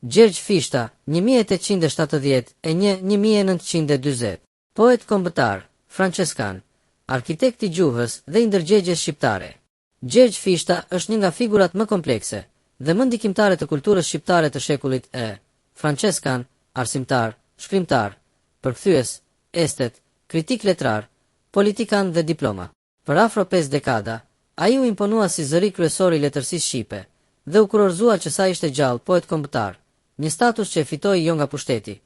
Gjergj Fishta, 1870-1940. Poet kombëtar, franceskan, arkitekt i gjuhës dhe i ndërgjegjes shqiptare. Gjergj Fishta është një nga figurat më komplekse dhe më ndikimtare të kulturës shqiptare të shekullit e. Franceskan, arsimtar, shkrimtar, përkthyes, estet, kritik letrar, politikan dhe diploma. Për afro 5 dekada, ai u imponua si zëri kryesor i letërsisë shqipe dhe u kurorëzua që sa ishte gjallë poet kombëtar, një status që e fitoi jo nga pushteti,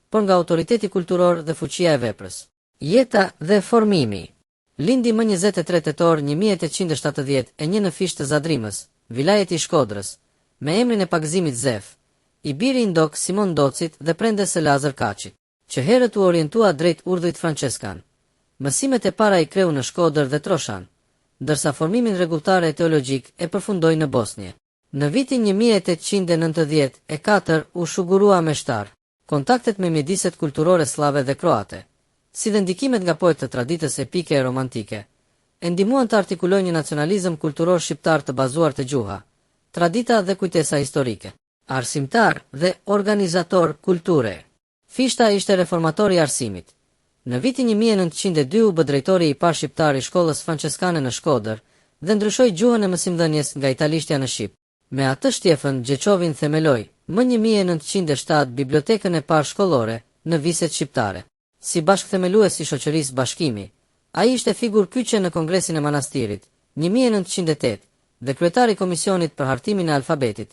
por nga autoriteti kulturor dhe fuqia e veprës. Jeta dhe formimi. Lindi më 23 tetor 1871 në Fish të Zadrimës, vilajeti i Shkodrës, me emrin e pagëzimit Zef, i biri i ndok Simon Docit dhe prendes së Lazar Kaçit, që herët u orientua drejt urdhrit franceskan. Mësimet e para i kreu në Shkodër dhe Troshan, ndërsa formimin rregulltar e teologjik e përfundoi në Bosnjë. Në vitin 1894 u shugurua meshtar. Kontaktet me mjediset kulturore slave dhe kroate, si dhe ndikimet nga poet të traditës epike e romantike, e ndihmuan të artikulojnë një nacionalizëm kulturor shqiptar të bazuar te gjuha, tradita dhe kujtesa historike. Arsimtar dhe organizator kulture. Fishta ishte reformatori i arsimit. Në vitin 1902 u bë drejtori i parë shqiptar i shkollës franceskane në Shkodër dhe ndryshoi gjuhën e mësimdhënies nga italishtja në shqip. Me atë shtjefën Gjeçovin themeloi më 1907 bibliotekën e parë shkollore në Viset shqiptare. Si bashkëthemelues i shoqërisë Bashkimi, ai ishte figurë kyçe në Kongresin e Manastirit 1908 dhe kryetar i Komisionit për hartimin e alfabetit,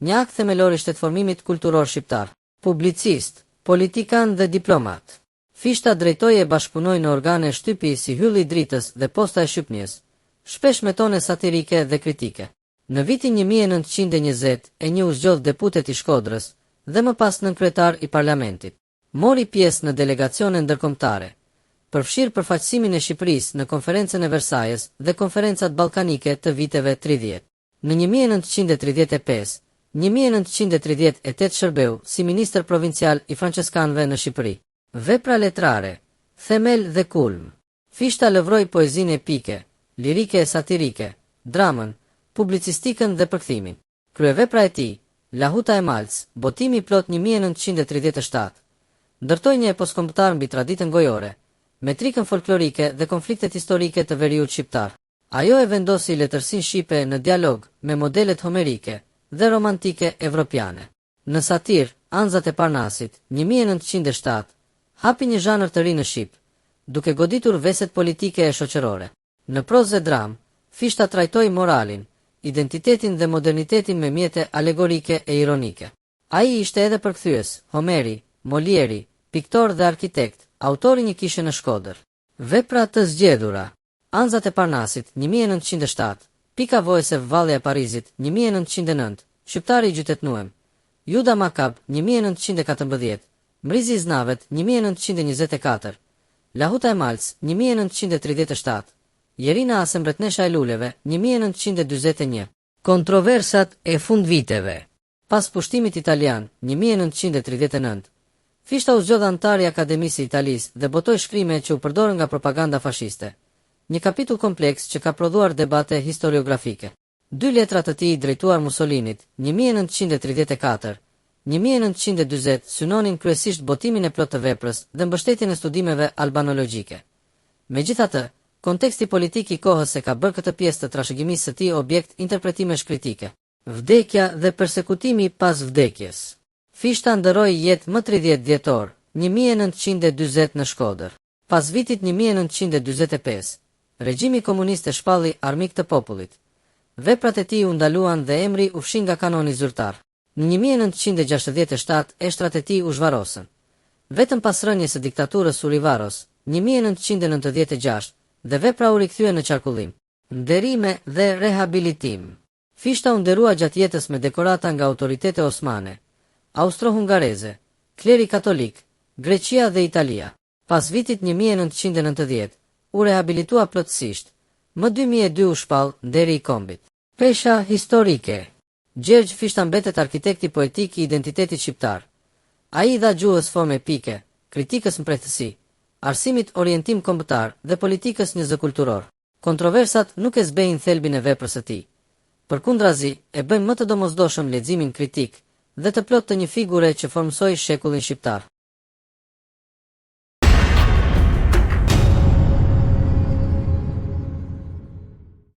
një akt themelor i shtetformimit kulturor shqiptar. Publicist, politikan dhe diplomat. Fishta drejtoi e bashkëpunoi në organe shtypi si Hylli i Dritës dhe Posta e Shqipënisë, shpesh me tone satirike dhe kritike. Në vitin 1920 u zgjodh deputet i Shkodrës dhe më pas nënkryetar i parlamentit. Mori pjesë në delegacione ndërkombëtare, përfshirë përfaqësimin e Shqipërisë në konferencën e Versajës dhe konferencat ballkanike të viteve 30. Në 1935, 1938 shërbeu si ministër provincial i franceskanëve në Shqipëri. Vepra letrare, themel dhe kulm. Fishta lëvroi poezinë epike, lirike e satirike, dramën, publicistikën dhe përkthimin. Kryevepra e tij, Lahuta e Malc, botimi plot 1937, ndërtoi një epos kombëtar mbi traditën gojore, metrikën folklorike dhe konfliktet historike të veriut shqiptar. Ajo e vendosi letërsinë shqipe në dialog me modelet homerike dhe romantike evropiane. Në satir, Anzat e Parnasit, 1907, hapi një zhanër të ri në shqip, duke goditur veset politike e shoqërore. Në prozë dhe dram, Fishta trajtoi moralin, identitetin dhe modernitetin me mjete alegorike e ironike. Ai ishte edhe përkthyes, Homeri, Molieri, piktor dhe arkitekt, autori një kishe në Shkodër. Vepra të zgjedhura. Anzat e Parnasit, 1907, Pika vojëse Vallja e Parizit, 1909, Shqiptari i gjytetnuem, Juda Makab, 1914, Mrizi i Znavet, 1924, Lahuta e Malc, 1937, Jerina Asembretnesha e Luleve, 1941. Kontroversat e fundviteve. Pas pushtimit italian, 1939, Fishta u zgjodh antar i Akademisë së Italisë dhe botoi shkrime që u përdorën nga propaganda fashiste. Një kapitull kompleks që ka prodhuar debate historiografike. 2 letra të tij drejtuar Mussolinit, 1934, 1940 synonin kryesisht botimin e plot të veprës dhe mbështetjen e studimeve albanologjike. Megjithatë, konteksti politik i kohës e ka bërë këtë pjesë të trashëgimisë së tij objekt interpretimesh kritike. Vdekja dhe persekutimi pas vdekjes. Fishta ndëroi jetë më 30 dhjetor, 1940 në Shkodër. Pas vitit 1945, regjimi komunist e shpalli armik të popullit. Veprat e tij u ndaluan dhe emri u fshi nga kanoni zyrtar. Në 1967 eshtrat e tij u zhvarosën. Vetëm pas rënies së diktaturës Urivaros, 1996, dhe vepra u rikthye në qarkullim. Nderime dhe rehabilitim. Fishta u nderua gjatë jetës me dekorata nga autoritete osmane, austro-hungareze, kleri katolik, Greqia dhe Italia. Pas vitit 1990, u rehabilitua plotësisht. Më 2002 u shpall nderi i kombit. Pesha historike. Gjergj Fishta mbetet arkitekti poetik i identitetit shqiptar. Ai dha gjuhës formë epike, kritikës mpretësi, arsimit orientim kombëtar dhe politikës një zë kulturor. Kontroversat nuk e zbejnë thelbin e veprës së tij. Përkundrazi, e bëjnë më të domosdoshëm leximin kritik dhe të plot të një figure që formsoi shekullin shqiptar.